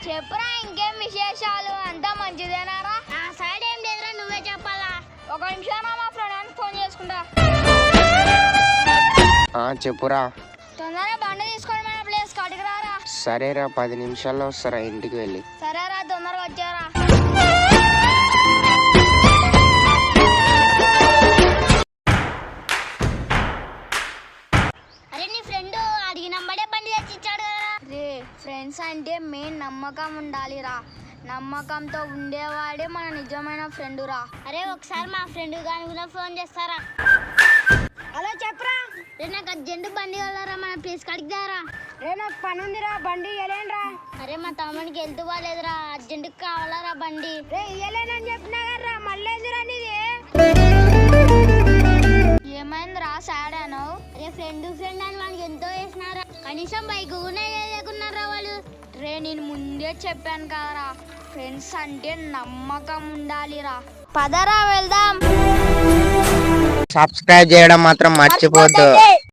చెప్పురా ఇంకేం విశేషాలు అంతా మంచిదేనారా? నా సైడ్ ఏం లేదురా, నువ్వే చెప్పాలా. ఒక నిమిషం మా ఫ్రెండ్ ఫోన్ చేసుకుంటా. చెప్పురా. తొందరగా బండి తీసుకొని మన ప్లేస్ కాటికి రారా. సరేరా, 10 నిమిషాల్లో వస్తారా ఇంటికి వెళ్ళి. సరేరా, తొందరగా వచ్చారా. అరే నీ ఫ్రెండ్ అడిగినమ్మడే బండి తెచ్చి ఇచ్చాడు కదా. రే, ఫ్రెండ్స్ అంటే మెయిన్ నమ్మకం ఉండాలిరా. నమ్మకంతో ఉండేవాడే మన నిజమైన ఫ్రెండ్ రా. అరే ఒకసారి మా ఫ్రెండ్ గాని కూడా ఫోన్ చేస్తారా. అలా చెప్పరా. రే నాకు అర్జెంట్ బండి కావాలరా, మన ప్లేస్ కాడికి దారా. రే నాకు పని ఉందిరా, బండి ఇయ్యలేనురా. అరే మా తమ్ముడికి వెళ్తూ బాగాలేదురా, అర్జెంట్ కావాలరా బండి. రే ఇయ్యలేనని చెప్పినా కదరా, మళ్ళీ ఎందురా నీది? ఏమైందిరా సాడాను? అరే ఫ్రెండ్ అని వాళ్ళకి ఎంతో వేసినారా, కనీసం బైక్ కూడా లేకున్నారా వాళ్ళు. రే నేను ముందే చెప్పాను కదరా, ఫ్రెండ్స్ అంటే నమ్మకం ఉండాలిరా. పదరా వెళ్దాం. సబ్స్క్రైబ్ చేయడం మాత్రం మర్చిపోద్దు.